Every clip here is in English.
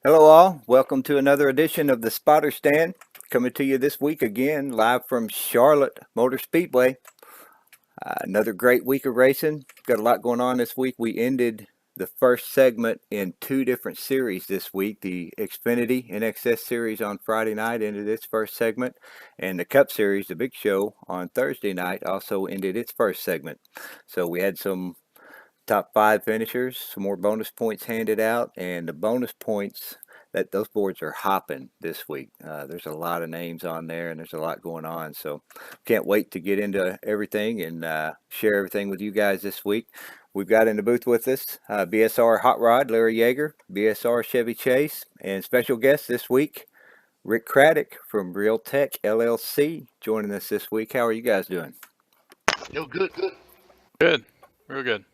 Hello, all. Welcome to another edition of the Spotter Stand. Coming to you this week again, live from Charlotte Motor Speedway. Another great week of racing. Got a lot going on this week. We ended the first segment in two different series this week. The Xfinity NXS Series on Friday night ended its first segment, and the Cup Series, the big show, on Thursday night also ended its first segment. So we had some top five finishers, some more bonus points handed out, and the bonus points that those boards are hopping this week. There's a lot of names on there, and there's a lot going on. So can't wait to get into everything and share everything with you guys this week. We've got in the booth with us BSR Hot Rod Larry Yeager, BSR Chevy Chase, and special guest this week Rick Craddock from Real Tech LLC joining us this week. How are you guys doing? Yo, good. Good. Real good.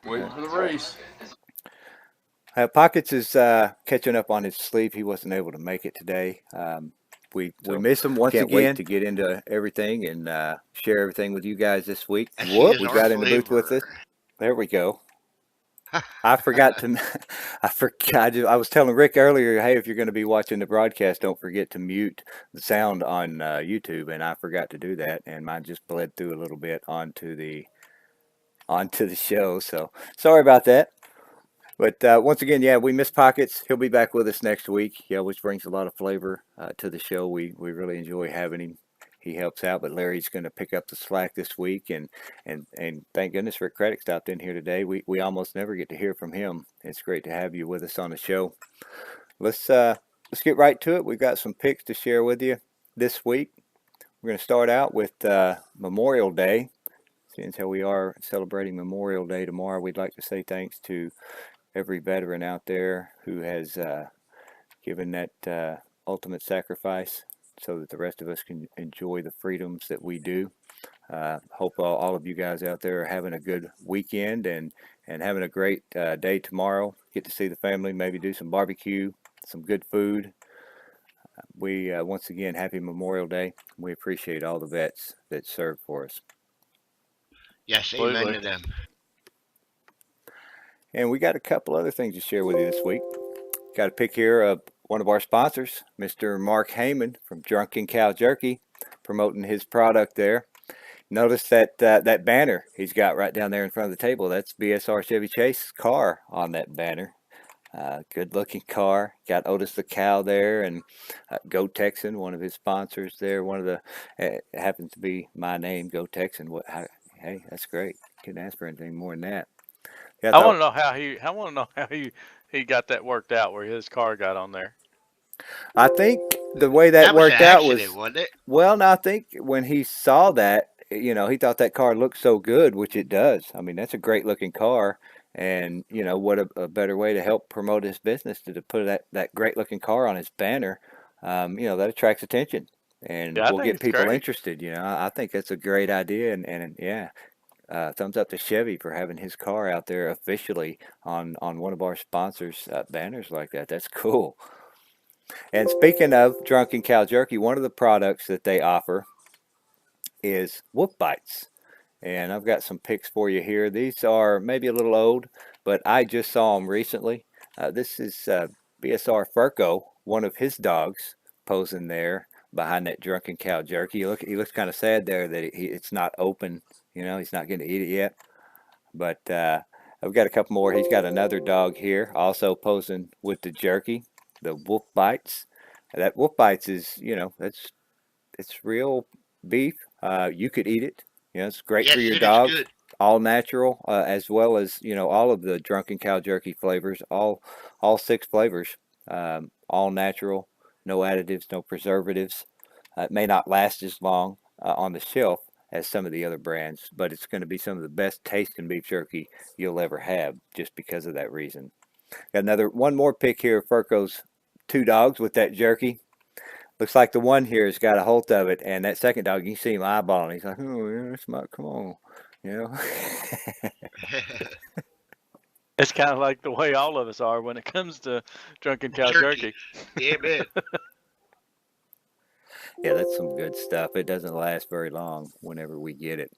Waiting for the race. Pockets is catching up on his sleep. He wasn't able to make it today. We miss him once Can't again. wait To get into everything and share everything with you guys this week. And he is We our got in the booth with us. flavor. There we go. I forgot to. I forgot. I was telling Rick earlier, hey, if you're going to be watching the broadcast, don't forget to mute the sound on YouTube, and I forgot to do that, and mine just bled through a little bit onto the show. So sorry about that. But once again, yeah, we miss Pockets. He'll be back with us next week. Yeah, which brings a lot of flavor to the show. We really enjoy having him. He helps out, but Larry's going to pick up the slack this week, and thank goodness Rick Craddock stopped in here today. We almost never get to hear from him. It's great to have you with us on the show. Let's get right to it. We've got some picks to share with you this week. We're going to start out with Memorial Day. Since how we are celebrating Memorial Day tomorrow, we'd like to say thanks to every veteran out there who has given that ultimate sacrifice so that the rest of us can enjoy the freedoms that we do. Hope all of you guys out there are having a good weekend and having a great day tomorrow. Get to see the family, maybe do some barbecue, some good food. We once again, happy Memorial Day. We appreciate all the vets that serve for us. Yes, amen Absolutely. to them. And we got a couple other things to share with you this week. Got a pick here of one of our sponsors, Mr. Mark Heyman from Drunken Cow Jerky, promoting his product there. Notice that banner he's got right down there in front of the table. That's BSR Chevy Chase's car on that banner. Good looking car. Got Otis the Cow there, and Go Texan, one of his sponsors there. One of the happens to be my name, Go Texan. Hey, that's great. Couldn't ask for anything more than that. Yeah, I want to know how he. I want to know how he got that worked out where his car got on there. I think the way that That was an worked out was, accident, wasn't it? well, no, I think when he saw that, he thought that car looked so good, which it does. I mean, that's a great looking car. And, what a better way to help promote his business to put that great looking car on his banner. That attracts attention and Yeah, I will think get it's people great. interested. I think that's a great idea. And yeah, thumbs up to Chevy for having his car out there officially on one of our sponsors' banners like that. That's cool. And speaking of Drunken Cow Jerky, one of the products that they offer is Whoop Bites. And I've got some pics for you here. These are maybe a little old, but I just saw them recently. This is BSR Furco, one of his dogs, posing there behind that Drunken Cow Jerky. He looks kind of sad there that it's not open. He's not going to eat it yet. But I've got a couple more. He's got another dog here, also posing with the jerky, the Wolf Bites. That Wolf Bites is, it's real beef. You could eat it. It's great for Yes, your it is dogs. good. All natural, as well as all of the Drunken Cow Jerky flavors. All six flavors, all natural, no additives, no preservatives. It may not last as long on the shelf as some of the other brands, but it's going to be some of the best tasting beef jerky you'll ever have, just because of that reason. Got one more pick here of Furco's two dogs with that jerky. Looks like the one here has got a hold of it, and that second dog, you can see him eyeballing. He's like, "Oh, yeah, it's my, come on," you know. It's kind of like the way all of us are when it comes to drunken cow Turkey. jerky. Amen. Yeah, that's some good stuff. It doesn't last very long whenever we get it.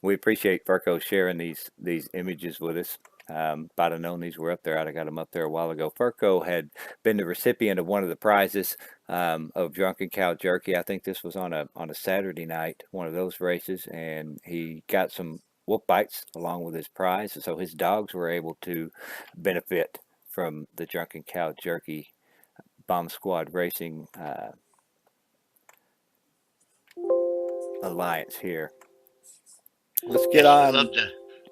We appreciate Furco sharing these images with us. I'd have known these were up there. I'd have got them up there a while ago. Furco had been the recipient of one of the prizes of Drunken Cow Jerky. I think this was on a Saturday night, one of those races, and he got some wolf bites along with his prize. So his dogs were able to benefit from the Drunken Cow Jerky Bomb Squad Racing alliance here. Let's get Yes, we on.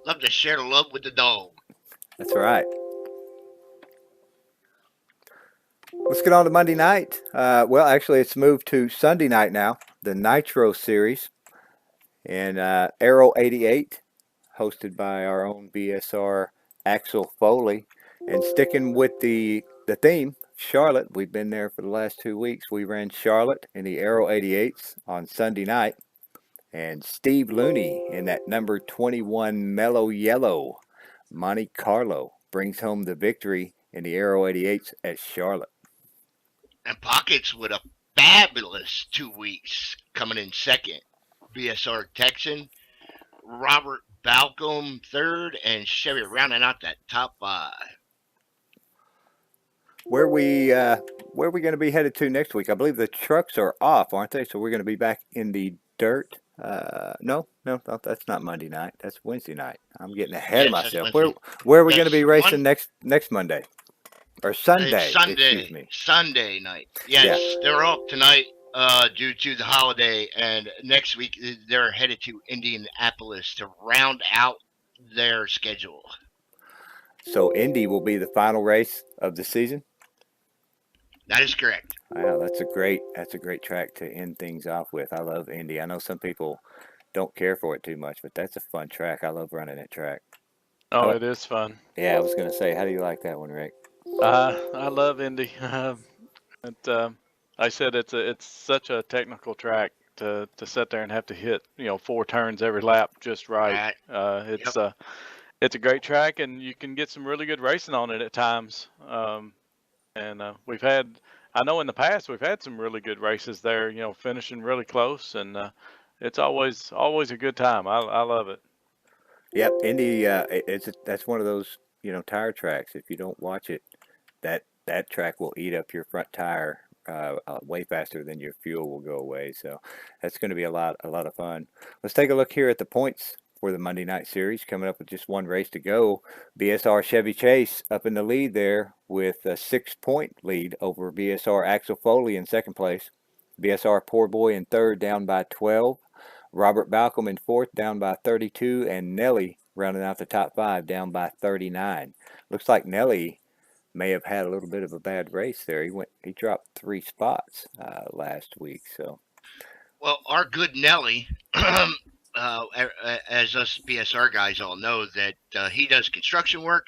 love to share the love with the dog. That's right. Let's get on to Monday night. Well, actually, it's moved to Sunday night now. The Nitro Series and Aero 88, hosted by our own BSR Axel Foley. And sticking with the theme, Charlotte. We've been there for the last 2 weeks. We ran Charlotte in the Aero 88s on Sunday night. And Steve Looney in that number 21 Mellow Yellow Monte Carlo brings home the victory in the Aero 88s at Charlotte. And Pockets with a fabulous 2 weeks coming in second. BSR Texan, Robert Balcom third, and Chevy rounding out that top 5. Where we going to be headed to next week? I believe the trucks are off, aren't they? So we're going to be back in the dirt. No, that's not Monday night. That's Wednesday night. I'm getting ahead of Yes, that's myself. Wednesday. Where are we going to Yes, be racing next Monday or Sunday? It's Sunday. Excuse me. Sunday night. Yes, Yeah. they're off tonight due to the holiday, and next week they're headed to Indianapolis to round out their schedule. So Indy will be the final race of the season. That is correct. Wow, that's a great track to end things off with. I love Indy. I know some people don't care for it too much, but that's a fun track. I love running that track. Oh, it is fun. Yeah, I was gonna say, how do you like that one, Rick? I love Indy. I said it's such a technical track to sit there and have to hit 4 turns every lap just right. It's a great track, and you can get some really good racing on it at times. And I know in the past we've had some really good races there. Finishing really close, and it's always a good time. I love it. Yep, Indy. That's one of those tire tracks. If you don't watch it, that track will eat up your front tire way faster than your fuel will go away. So that's going to be a lot of fun. Let's take a look here at the points for the Monday night series. Coming up with just one race to go. BSR Chevy Chase up in the lead there with a 6-point lead over BSR Axel Foley in second place. BSR Poor Boy in third, down by 12. Robert Balcom in fourth, down by 32, and Nelly rounding out the top 5, down by 39. Looks like Nelly may have had a little bit of a bad race there. He dropped 3 spots last week. So, well, our good Nelly, as us BSR guys all know, that he does construction work,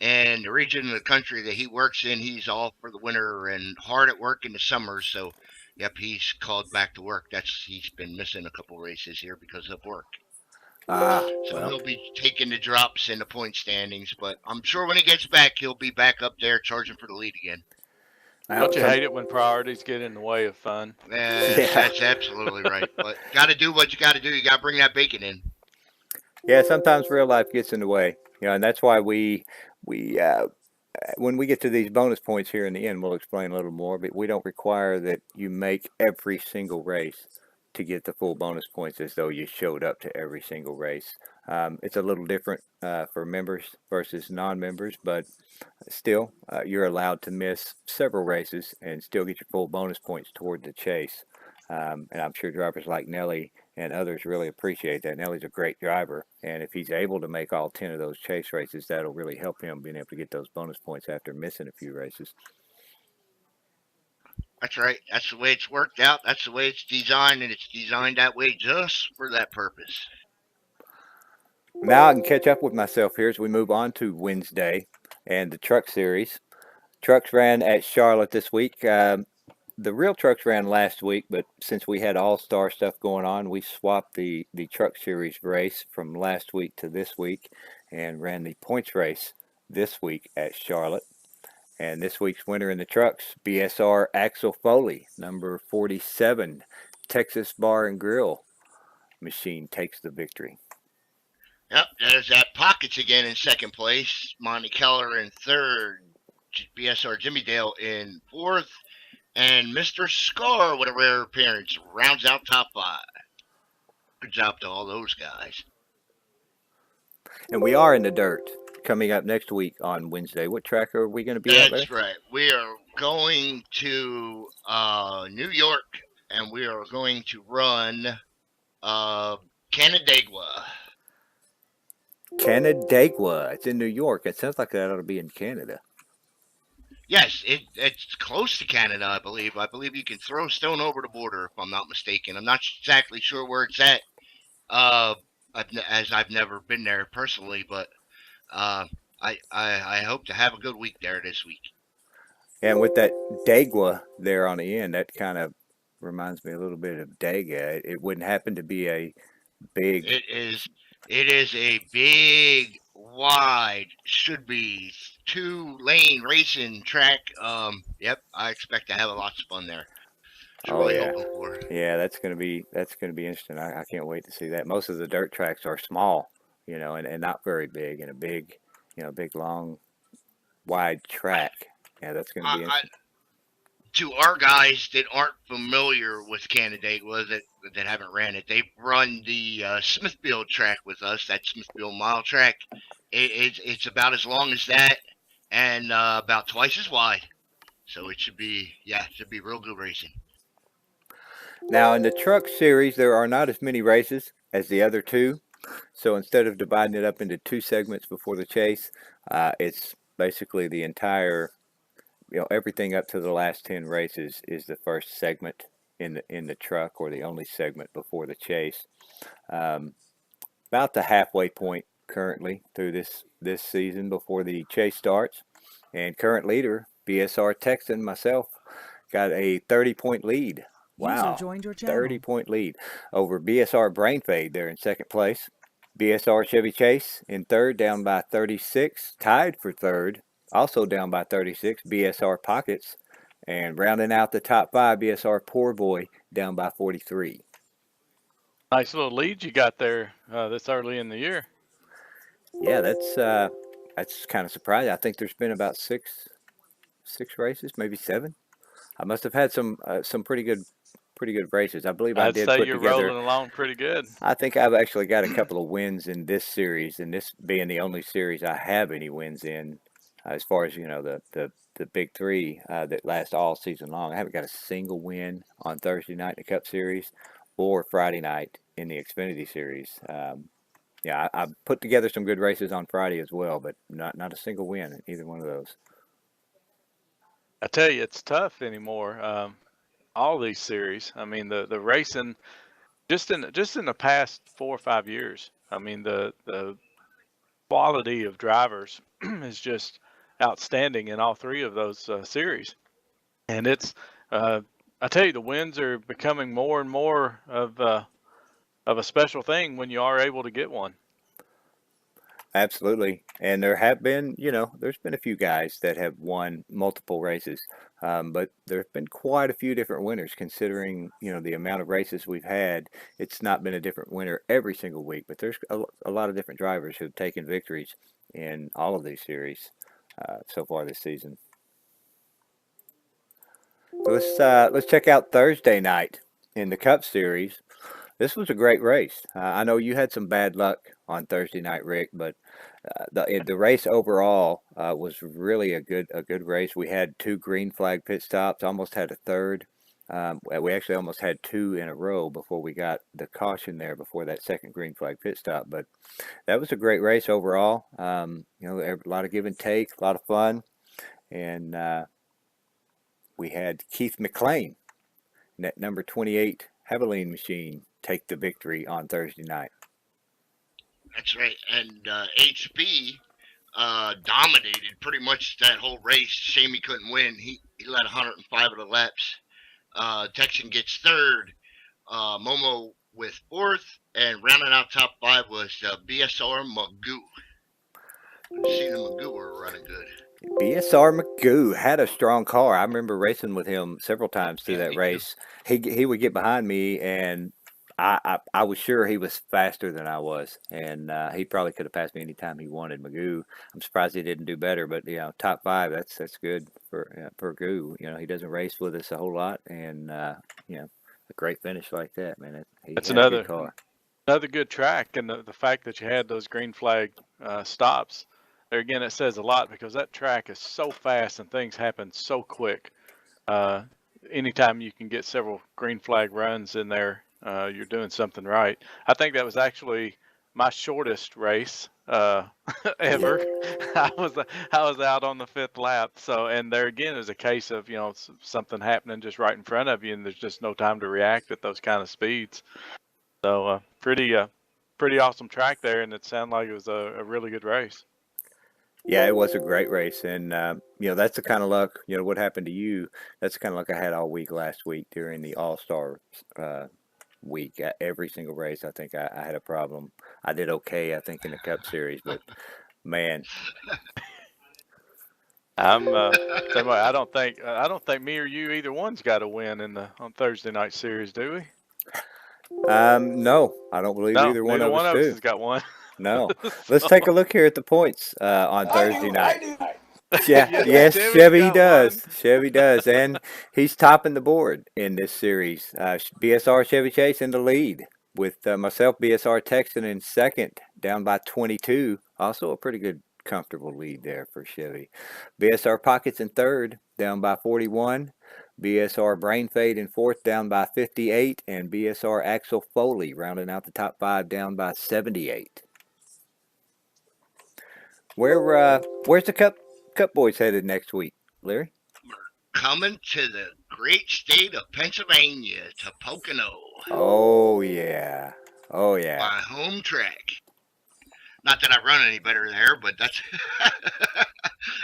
and the region of the country that he works in, he's off for the winter and hard at work in the summer. So, yep, he's called back to work. He's been missing a couple races here because of work. So he'll be taking the drops in the point standings, but I'm sure when he gets back, he'll be back up there charging for the lead again. Don't you hate it when priorities get in the way of fun? That's absolutely right. But got to do what you got to do. You got to bring that bacon in. Yeah, sometimes real life gets in the way, and that's why we when we get to these bonus points here in the end, we'll explain a little more. But we don't require that you make every single race to get the full bonus points as though you showed up to every single race. It's a little different for members versus non-members, but still, you're allowed to miss several races and still get your full bonus points toward the chase. And I'm sure drivers like Nelly and others really appreciate that. Nelly's a great driver, and if he's able to make all 10 of those chase races, that'll really help him being able to get those bonus points after missing a few races. That's right. That's the way it's worked out. That's the way it's designed, and it's designed that way just for that purpose. Now I can catch up with myself here as we move on to Wednesday and the Truck Series. Trucks ran at Charlotte this week. The real trucks ran last week, but since we had all-star stuff going on, we swapped the Truck Series race from last week to this week and ran the points race this week at Charlotte. And this week's winner in the trucks, BSR Axel Foley, number 47, Texas Bar and Grill machine takes the victory. Yep, there's that Pockets again in second place. Monty Keller in third. BSR Jimmy Dale in fourth. And Mr. Scar with a rare appearance rounds out top five. Good job to all those guys. And we are in the dirt coming up next week on Wednesday. What track are we going to be at, Larry? That's right. We are going to New York, and we are going to run Canandaigua. Canandaigua. It's in New York. It sounds like that ought to be in Canada. Yes, it's close to Canada, I believe. I believe you can throw a stone over the border, if I'm not mistaken. I'm not exactly sure where it's at, as I've never been there personally, but I hope to have a good week there this week. And with that Daigua there on the end, that kind of reminds me a little bit of Dega. It wouldn't happen to be a big. It is a big, wide, should be 2-lane racing track. Yep, I expect to have lots of fun there. Oh yeah, Hoping for. yeah. That's gonna be interesting. I can't wait to see that. Most of the dirt tracks are small, and not very big, and a big, big long, wide track. Yeah, that's gonna be interesting. To our guys that aren't familiar with Canandaigua, that haven't ran it, they've run the Smithfield track with us. That Smithfield mile track. It's about as long as that and about twice as wide. So it should be real good racing. Now in the truck series, there are not as many races as the other two. So instead of dividing it up into two segments before the chase, it's basically the entire, everything up to the last 10 races is the first segment in the truck, or the only segment before the chase. About the halfway point currently through this season before the chase starts, and current leader BSR Texan myself got a 30-point lead. Wow, 30-point lead over BSR Brain Fade there in second place. BSR Chevy Chase in third, down by 36. Tied for third, also down by 36, BSR Pockets. And rounding out the top five, BSR Poor Boy, down by 43. Nice little lead you got there this early in the year. Yeah, that's kind of surprising. I think there's been about six races, maybe seven. I must have had some pretty good races. I believe I did say put you're together. Rolling along pretty good. I think I've actually got a couple of wins in this series, and this being the only series I have any wins in, as far as the big three that last all season long. I haven't got a single win on Thursday night in the Cup Series or Friday night in the Xfinity Series. Yeah, I put together some good races on Friday as well, but not a single win in either one of those. I tell you, it's tough anymore. All these series. I mean, the racing just in the past 4 or 5 years. I mean, the quality of drivers is just outstanding in all three of those series, and it's. I tell you, the wins are becoming more and more of a special thing when you are able to get one. Absolutely. And there have been, there's been a few guys that have won multiple races, but there have been quite a few different winners considering, the amount of races we've had. It's not been a different winner every single week, but there's a lot of different drivers who've taken victories in all of these series so far this season. So let's check out Thursday night in the Cup Series. This was a great race. I know you had some bad luck on Thursday night, Rick, but the race overall was really a good race. We had two green flag pit stops, almost had a third. We actually almost had two in a row before we got the caution there before that second green flag pit stop. But that was a great race overall. A lot of give and take, a lot of fun, and we had Keith McLean, net number 28 Heveline machine, take the victory on Thursday night. That's right. And HB dominated pretty much that whole race. Shame he couldn't win. He led 105 of the laps. Texan gets third. Momo with fourth. And rounding out top five was BSR Magoo. See, the Magoo were running good. BSR Magoo had a strong car. I remember racing with him several times through that race. He would get behind me, and I was sure he was faster than I was, and he probably could have passed me anytime he wanted. Magoo, I'm surprised he didn't do better, but top five, that's good for Goo. He doesn't race with us a whole lot, and a great finish like that, man. He That's had a good car. another good track, and the fact that you had those green flag stops there again, it says a lot because that track is so fast and things happen so quick. Anytime you can get several green flag runs in there, you're doing something right. I think that was actually my shortest race ever. I was out on the fifth lap. So, and there again is a case of something happening just right in front of you, and there's just no time to react at those kind of speeds. So, pretty awesome track there, and it sounded like it was a really good race. Yeah, it was a great race, and that's the kind of luck. What happened to you? That's the kind of luck I had all week last week during the All Star week. At every single race, I think I had a problem. I did okay, I think, in the Cup Series, but man, I'm same way. I don't think me or you either one's got a win on Thursday night series, do we? no, I don't believe No, either one neither of one us of us do. has got one. No. Let's take a look here at the points on Thursday night. Yeah, Yes, Chevy's Chevy got does. one. Chevy does, and he's topping the board in this series. BSR Chevy Chase in the lead with myself, BSR Texan in second, down by 22. Also a pretty good, comfortable lead there for Chevy. BSR Pockets in third, down by 41. BSR Brain Fade in fourth, down by 58, and BSR Axel Foley rounding out the top five, down by 78. Where's the Cup boys headed next week, Larry? We're coming to the great state of Pennsylvania, to Pocono. Oh yeah, oh yeah. My home track. Not that I run any better there, but that's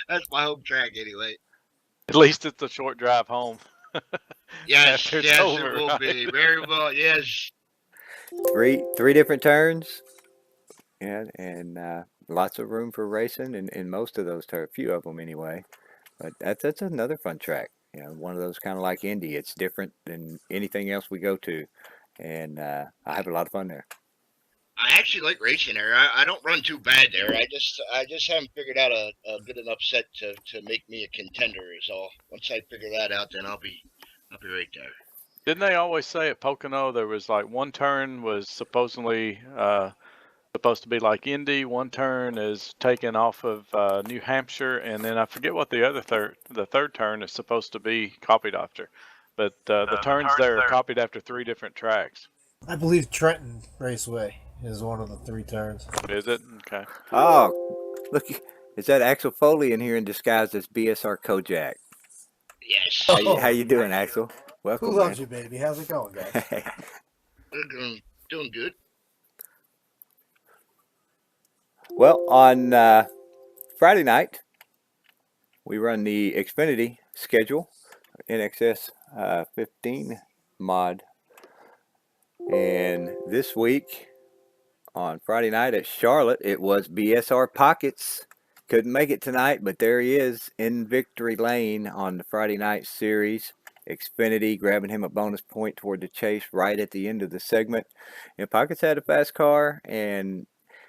that's my home track anyway. At least it's a short drive home. Yes, yes, over, it will right? be very well. Yes. Three different turns, and lots of room for racing in most of those turns. A few of them anyway. But that's another fun track. One of those kind of like Indy. It's different than anything else we go to, and I have a lot of fun there. I actually like racing there. I don't run too bad there. I just haven't figured out a good enough set to make me a contender is all. Once I figure that out, then I'll be right there. Didn't they always say at Pocono there was like one turn was supposedly supposed to be like Indy, one turn is taken off of New Hampshire, and then I forget what the third turn is supposed to be copied after. But the turns there are copied after three different tracks. I believe Trenton Raceway is one of the three turns. Is it? Okay. Oh, look, is that Axel Foley in here in disguise as BSR Kojak? Yes. How you doing, Axel? Welcome. Who loves you, baby? How's it going, guys? We're doing good. Well, on Friday night, we run the Xfinity schedule, NXS 15 mod. And this week, on Friday night at Charlotte, it was BSR Pockets. Couldn't make it tonight, but there he is in victory lane on the Friday night series. Xfinity grabbing him a bonus point toward the chase right at the end of the segment. Pockets had a fast car, and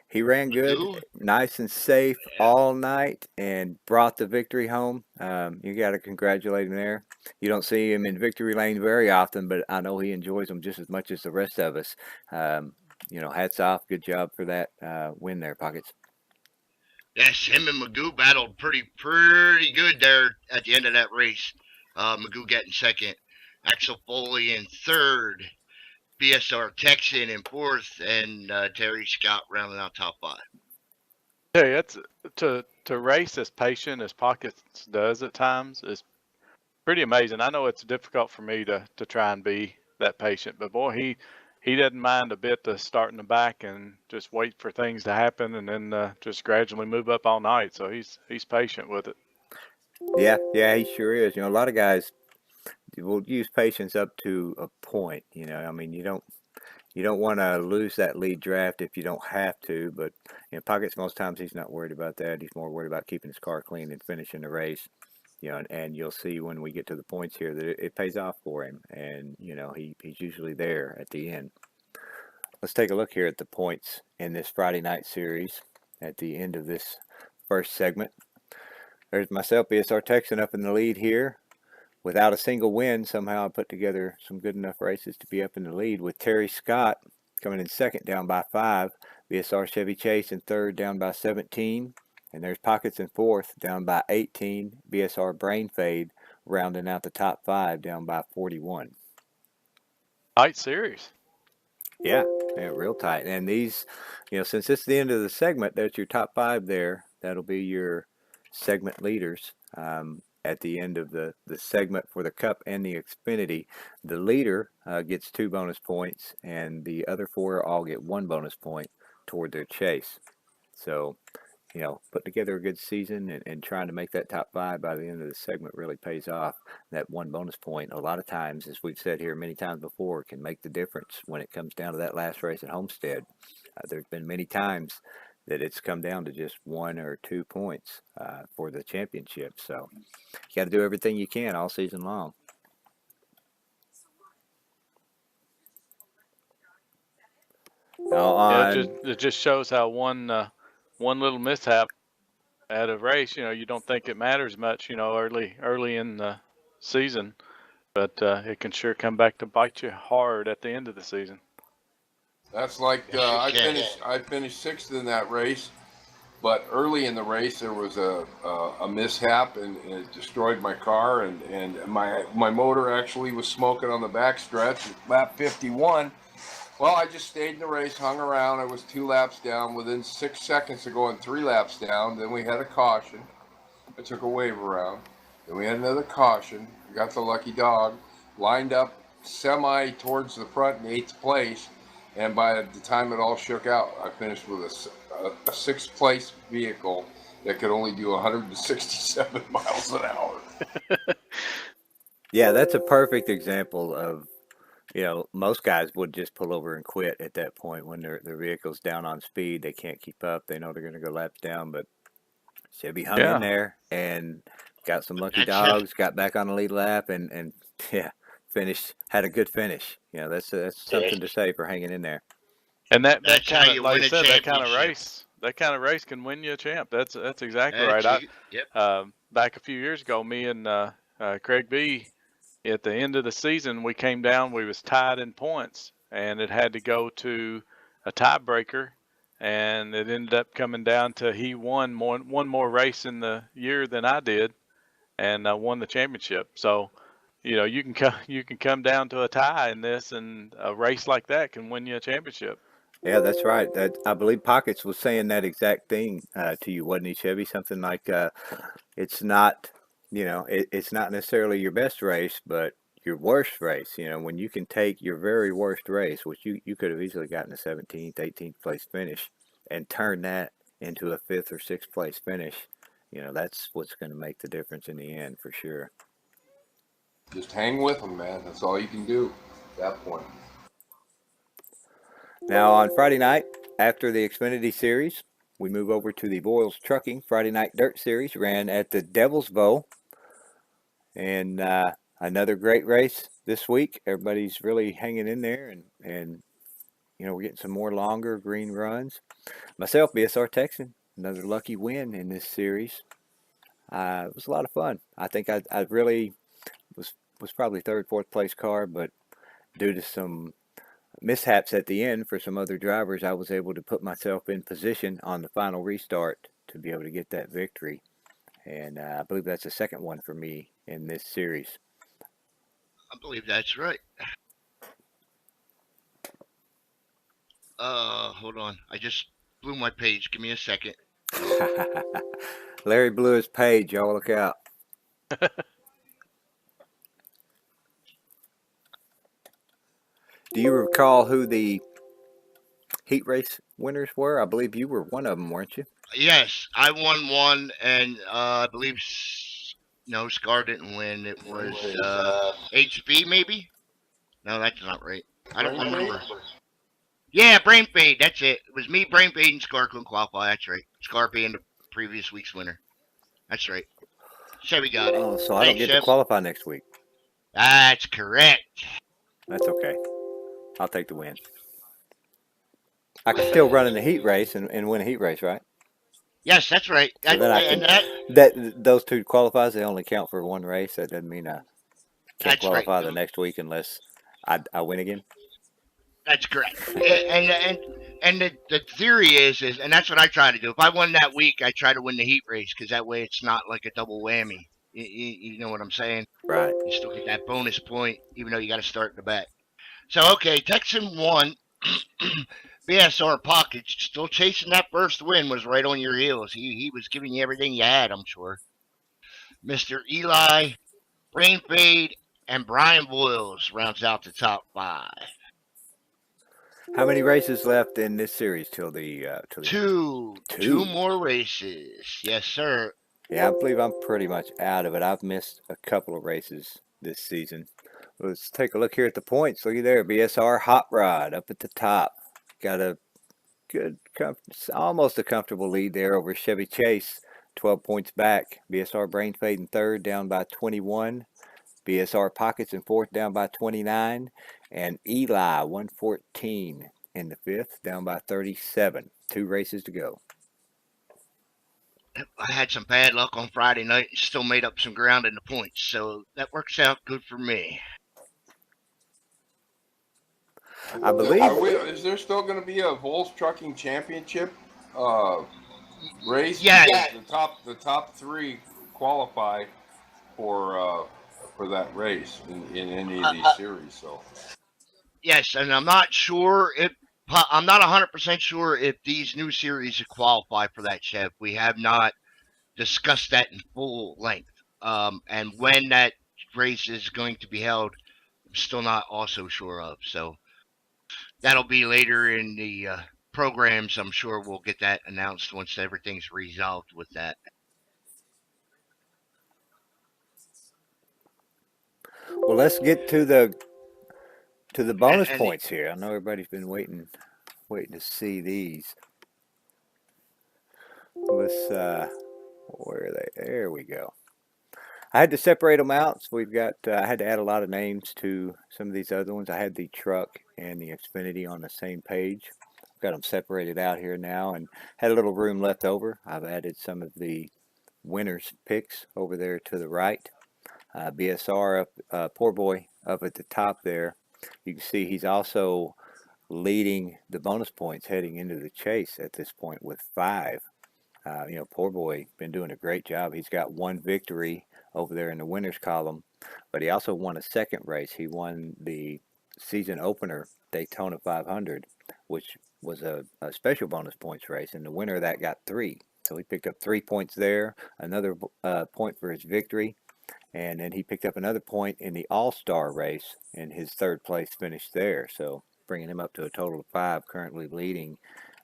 he ran good, nice and safe all night, and brought the victory home. You got to congratulate him there. You don't see him in victory lane very often, but I know he enjoys them just as much as the rest of us. Hats off. Good job for that win there, Pockets. Yes, him and Magoo battled pretty good there at the end of that race. Magoo getting second, Axel Foley in third, BSR Texan in fourth, and Terry Scott rounding out top five. Hey, that's to race as patient as Pockets does at times is pretty amazing. I know it's difficult for me to try and be that patient, but boy, he doesn't mind a bit to start in the back and just wait for things to happen and then just gradually move up all night. So he's patient with it. Yeah, he sure is. A lot of guys will use patience up to a point. You don't want to lose that lead draft if you don't have to. But Pockets, most times he's not worried about that. He's more worried about keeping his car clean and finishing the race. And you'll see when we get to the points here that it pays off for him. And he's usually there at the end. let's take a look here at the points in this Friday night series at the end of this first segment. There's myself, BSR Texan, up in the lead here. Without a single win, somehow I put together some good enough races to be up in the lead, with Terry Scott coming in second, down by 5. BSR Chevy Chase in third, down by 17. And there's Pockets in fourth, down by 18. BSR Brain Fade rounding out the top 5, down by 41. Tight series. Yeah, real tight. And these, since it's the end of the segment, there's your top 5 there. That'll be your segment leaders. At the end of the segment for the Cup and the Xfinity, the leader gets 2 bonus points, and the other 4 all get 1 bonus point toward their chase. So, put together a good season and trying to make that top 5 by the end of the segment really pays off. That 1 bonus point, a lot of times, as we've said here many times before, can make the difference when it comes down to that last race at Homestead. There's been many times that it's come down to just 1 or 2 points for the championship. So you got to do everything you can all season long. It just shows how one little mishap at a race, you don't think it matters much, early in the season, but it can sure come back to bite you hard at the end of the season. That's like I finished 6th in that race, but early in the race there was a mishap and it destroyed my car, and my motor actually was smoking on the back stretch at lap 51. Well, I just stayed in the race, hung around. I was 2 laps down. Within 6 seconds of going 3 laps down, then we had a caution. I took a wave around. Then we had another caution. We got the lucky dog, lined up semi towards the front in 8th place. And by the time it all shook out, I finished with a 6th place vehicle that could only do 167 miles an hour. Yeah, that's a perfect example of, most guys would just pull over and quit at that point when their vehicle's down on speed. They can't keep up. They know they're going to go laps down, but Chevy hung in there and got some lucky dogs, got back on the lead lap, and finished, had a good finish. That's something to say for hanging in there. And that kind of, like I said, that kind of race can win you a champ. That's exactly right. Back a few years ago, me and Craig B, at the end of the season, we came down. We was tied in points, and it had to go to a tiebreaker, and it ended up coming down to he won one more race in the year than I did, and won the championship. So, you can come down to a tie in this, and a race like that can win you a championship. Yeah, that's right. I believe Pockets was saying that exact thing to you, wasn't he, Chevy? Something like, it's not, it's not necessarily your best race, but your worst race. When you can take your very worst race, which you could have easily gotten a 17th, 18th place finish, and turn that into a 5th or 6th place finish, that's what's going to make the difference in the end for sure. Just hang with them, man. That's all you can do at that point. Now, on Friday night, after the Xfinity Series, we move over to the Boyles Trucking Friday Night Dirt Series, ran at the Devil's Bowl. And another great race this week. Everybody's really hanging in there, and we're getting some more longer green runs. Myself, BSR Texan, another lucky win in this series. It was a lot of fun. I think I really was probably 3rd, 4th place car, but due to some mishaps at the end for some other drivers, I was able to put myself in position on the final restart to be able to get that victory. And I believe that's the second one for me in this series. I believe that's right. Hold on. I just blew my page. Give me a second. Larry blew his page. Y'all look out. Do you recall who the heat race winners were? I believe you were one of them, weren't you? Yes, I won one, and I believe no, Scar didn't win. It was HB maybe. No, that's not right. I don't remember. Yeah, Brain Fade. That's it. It was me, Brain Fade, and Scar couldn't qualify. That's right. Scar being the previous week's winner. That's right. Chevy got it. Oh, so I don't get to qualify next week. That's correct. That's okay. I'll take the win. I can still run in the heat race and win a heat race, right? Yes, that's right. So then I And can those two qualifiers. They only count for one race. That doesn't mean I can't that's right. qualify the next week unless I win again. That's correct. And the theory is, and that's what I try to do. If I won that week, I try to win the heat race because that way it's not like a double whammy. You know what I'm saying? Right. You still get that bonus point, even though you got to start in the back. So okay, Texan won. BSR Pocket still chasing that first win, was right on your heels. He was giving you everything you had, I'm sure. Mr. Eli, Brain Fade, and Brian Boyles rounds out the top 5. How many races left in this series till the Two more races. Yes, sir. Yeah, I believe I'm pretty much out of it. I've missed a couple of races this season. Let's take a look here at the points. Looky there, BSR Hot Rod up at the top. Got a good, almost a comfortable lead there over Chevy Chase. 12 points back. BSR Brain Fade in third, down by 21. BSR Pockets in fourth, down by 29. And Eli 114 in the fifth, down by 37. 2 races to go. I had some bad luck on Friday night and still made up some ground in the points, so that works out good for me. I believe. Is there still going to be a Vols Trucking Championship race? Yeah. The top 3 qualify for that race in any of these series. So. Yes, and I'm not sure if I'm not 100% sure if these new series qualify for that, Chev. We have not discussed that in full length. And when that race is going to be held, I'm still not also sure of. So that'll be later in the programs. I'm sure we'll get that announced once everything's resolved with that. Well, let's get to the bonus points here. I know everybody's been waiting to see these. Let's where are they? There we go. I had to separate them out, so we've got. I had to add a lot of names to some of these other ones. I had the truck and the Xfinity on the same page. I've got them separated out here now, and had a little room left over. I've added some of the winners' picks over there to the right. BSR up, poor boy up at the top there. You can see he's also leading the bonus points heading into the chase at this point with 5. Poor boy been doing a great job. He's got 1 victory over there in the winners column, but he also won a second race. He won the season opener Daytona 500, which was a special bonus points race, and the winner of that got 3. So he picked up 3 points there, another point for his victory, and then he picked up another point in the All-Star race, and his 3rd place finished there. So bringing him up to a total of 5, currently leading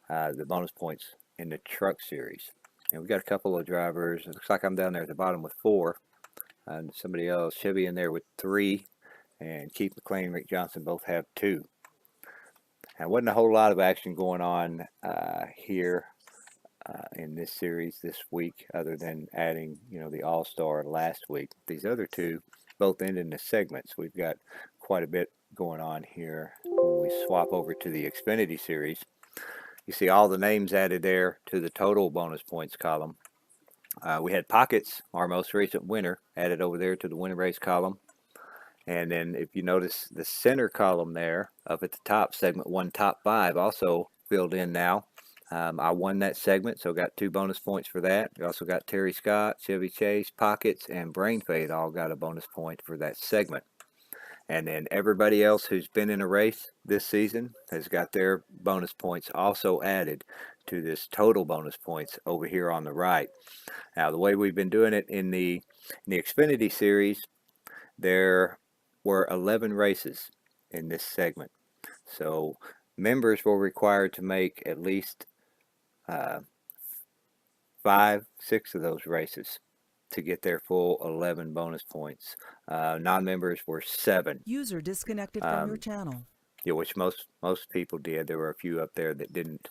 the bonus points in the truck series. And we've got a couple of drivers. It looks like I'm down there at the bottom with 4. And somebody else, Chevy in there with 3. And Keith McLean and Rick Johnson both have 2. And wasn't a whole lot of action going on here in this series this week, other than adding, the All-Star last week. These other 2 both end in the segments. We've got quite a bit going on here when we swap over to the Xfinity Series. You see all the names added there to the total bonus points column. We had Pockets, our most recent winner, added over there to the winner race column. And then if you notice the center column there up at the top, segment 1 top 5 also filled in now. I won that segment, so got 2 bonus points for that. We also got Terry Scott, Chevy Chase, Pockets, and Brain Fade all got a bonus point for that segment. And then everybody else who's been in a race this season has got their bonus points also added to this total bonus points over here on the right. Now, the way we've been doing it in the Xfinity Series, there were 11 races in this segment. So members were required to make at least 5, 6 of those races to get their full 11 bonus points. Non-members were 7. User disconnected from your channel. Yeah, which most people did. There were a few up there that didn't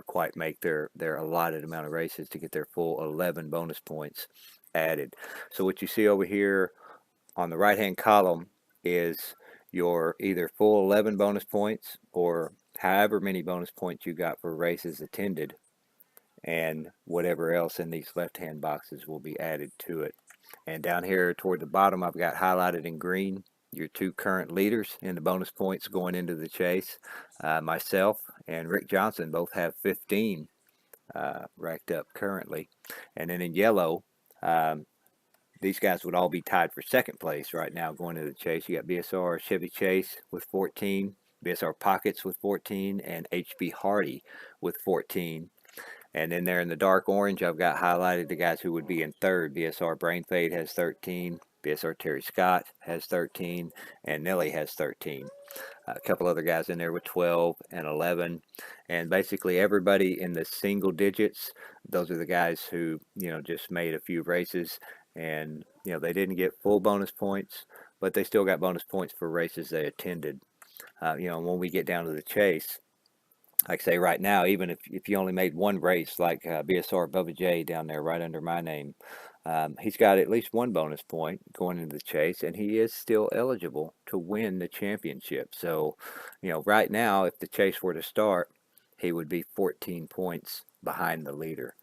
quite make their allotted amount of races to get their full 11 bonus points added. So what you see over here on the right-hand column is your either full 11 bonus points or however many bonus points you got for races attended, and whatever else in these left-hand boxes will be added to it. And down here toward the bottom, I've got highlighted in green your two current leaders in the bonus points going into the chase. Myself and Rick Johnson both have 15 racked up currently. And then in yellow, these guys would all be tied for second place right now going into the chase. You got BSR Chevy Chase with 14, BSR Pockets with 14, and HB Hardy with 14. And then there in the dark orange, I've got highlighted the guys who would be in third. BSR Brain Fade has 13. BSR Terry Scott has 13. And Nelly has 13. A couple other guys in there with 12 and 11. And basically everybody in the single digits, those are the guys who, just made a few races. And, they didn't get full bonus points, but they still got bonus points for races they attended. When we get down to the chase, like I say right now, even if you only made one race, like BSR Bubba J down there right under my name, he's got at least one bonus point going into the chase, and he is still eligible to win the championship. So, right now, if the chase were to start, he would be 14 points behind the leader.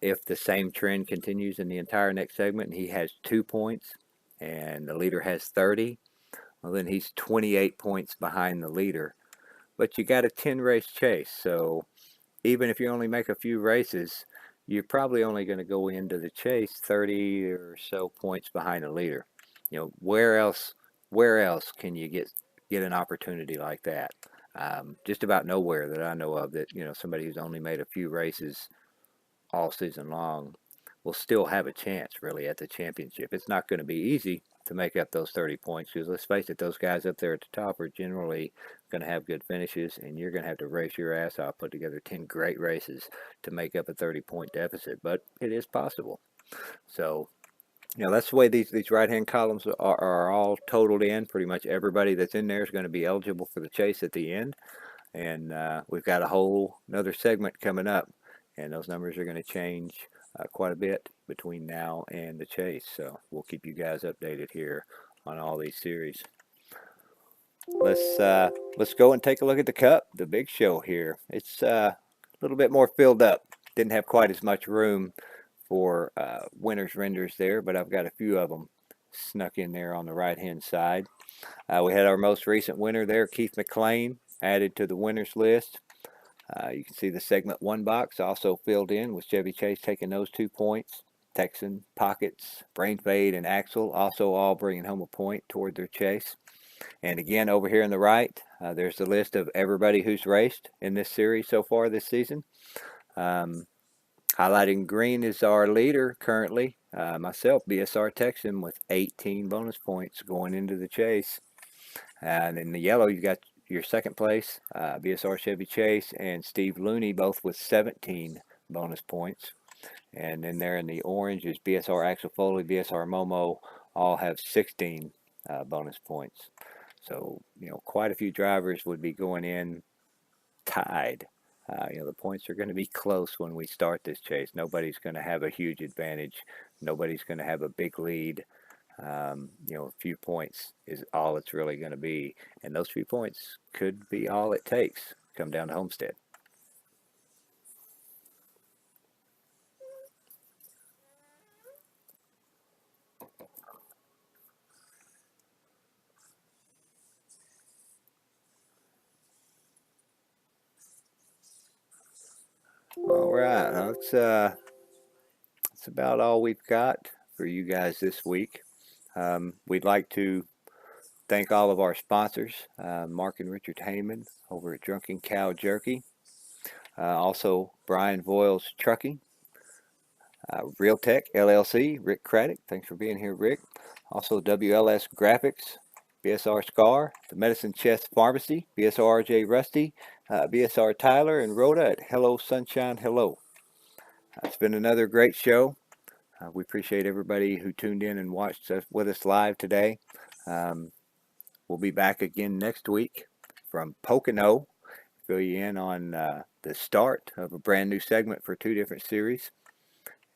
If the same trend continues in the entire next segment, and he has 2 points, and the leader has 30, well, then he's 28 points behind the leader. But you got a 10 race chase, so even if you only make a few races, you're probably only going to go into the chase 30 or so points behind the leader. Where else can you get an opportunity like that? Just about nowhere that I know of that, somebody who's only made a few races all season long will still have a chance really at the championship. It's not going to be easy to make up those 30 points because let's face it, those guys up there at the top are generally going to have good finishes, and you're going to have to race your ass off, put together 10 great races to make up a 30-point deficit, but it is possible. So, that's the way these right-hand columns are all totaled in. Pretty much everybody that's in there is going to be eligible for the chase at the end, and we've got a whole another segment coming up, and those numbers are going to change quite a bit between now and the chase. So we'll keep you guys updated here on all these series. Let's go and take a look at the Cup, the big show here. It's a little bit more filled up. Didn't have quite as much room for winners renders there, but I've got a few of them snuck in there on the right-hand side. We had our most recent winner there, Keith McLean, added to the winners list. You can see the segment 1 box also filled in with Chevy Chase taking those 2 points. Texan, Pockets, Brain Fade, and Axel also all bringing home a point toward their chase. And again, over here on the right, there's the list of everybody who's raced in this series so far this season. Highlighting green is our leader currently, myself, BSR Texan, with 18 bonus points going into the chase. And in the yellow, you got your second place, BSR Chevy Chase and Steve Looney, both with 17 bonus points. And then there in the orange is BSR Axel Foley, BSR Momo, all have 16 bonus points. So, quite a few drivers would be going in tied. The points are going to be close when we start this chase. Nobody's going to have a huge advantage. Nobody's going to have a big lead. A few points is all it's really going to be. And those few points could be all it takes come down to Homestead. All right, that's about all we've got for you guys this week. We'd like to thank all of our sponsors, Mark and Richard Heyman over at Drunken Cow Jerky. Also, Brian Voiles Trucking, Realtech LLC, Rick Craddock. Thanks for being here, Rick. Also, WLS Graphics, BSR Scar, the Medicine Chest Pharmacy, BSR RJ Rusty, BSR Tyler, and Rhoda at Hello Sunshine Hello. It's been another great show. We appreciate everybody who tuned in and watched with us live today. We'll be back again next week from Pocono. Fill you in on the start of a brand new segment for 2 different series.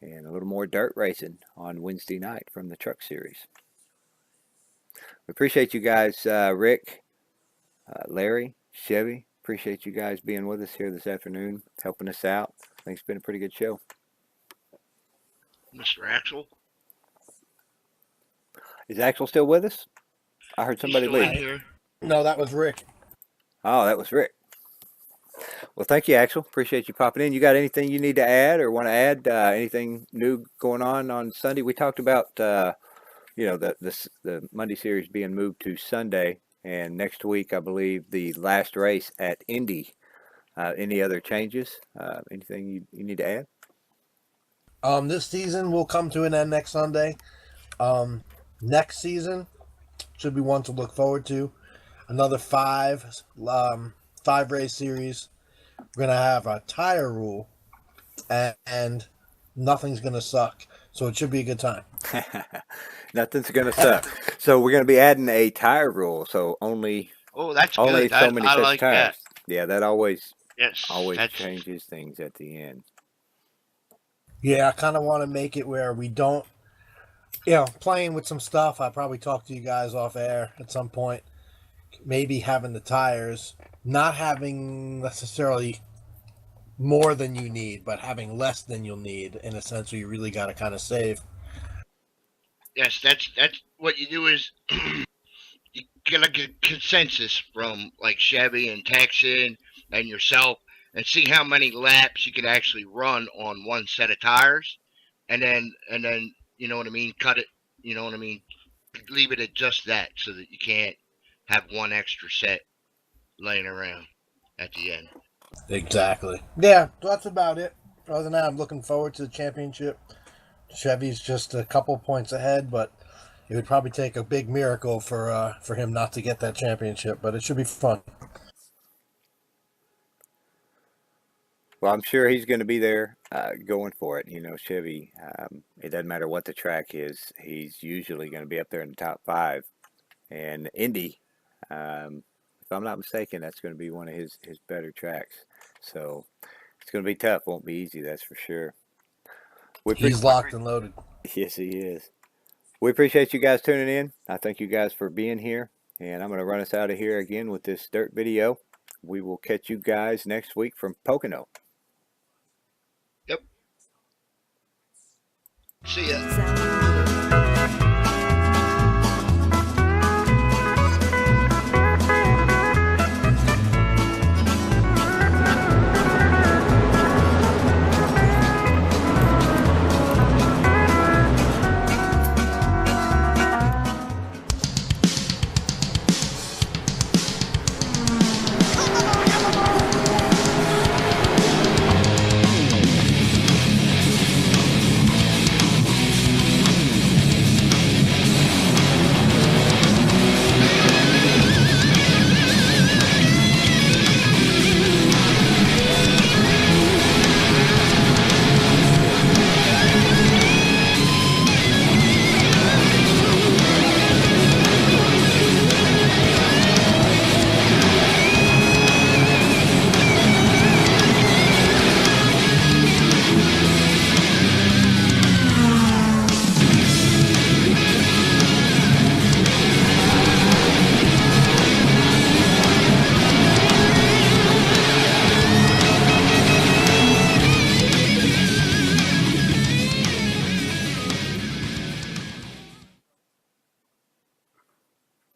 And a little more dirt racing on Wednesday night from the Truck Series. We appreciate you guys, Rick, Larry, Chevy, appreciate you guys being with us here this afternoon, helping us out. I think it's been a pretty good show. Mr. Axel? Is Axel still with us? I heard somebody leave. Here. No, that was Rick. Oh, that was Rick. Well, thank you, Axel. Appreciate you popping in. You got anything you need to add or want to add? Anything new going on Sunday? We talked about, you know, the Monday series being moved to Sunday, and next week, I believe, the last race at Indy. Any other changes? Anything you need to add? This season will come to an end next Sunday. Next season should be one to look forward to. Another five race series. We're gonna have a tire rule, and nothing's gonna suck. So it should be a good time. Nothing's gonna suck. So we're gonna be adding a tire rule. So only that's only good. so many I sets like of tires. that. Yeah, that always Yes, changes things at the end. Yeah, I kind of want to make it where we don't, playing with some stuff. I probably talk to you guys off air at some point. Maybe having the tires, not having necessarily more than you need, but having less than you'll need in a sense where you really got to kind of save. Yes, that's what you do is you get like a consensus from like Chevy and Texan and yourself and see how many laps you can actually run on one set of tires, and then you know what I mean, cut it, you know what I mean, leave it at just that so that you can't have one extra set laying around at the end. Exactly. Yeah, that's about it. Other than that, I'm looking forward to the championship. Chevy's just a couple points ahead, but it would probably take a big miracle for him not to get that championship. But it should be fun. Well, I'm sure he's going to be there going for it. You know, Chevy, it doesn't matter what the track is. He's usually going to be up there in the top 5. And Indy, if I'm not mistaken, that's going to be one of his better tracks. So it's going to be tough. Won't be easy, that's for sure. He's locked and loaded. Yes, he is. We appreciate you guys tuning in. I thank you guys for being here. And I'm going to run us out of here again with this dirt video. We will catch you guys next week from Pocono. Yep. See ya.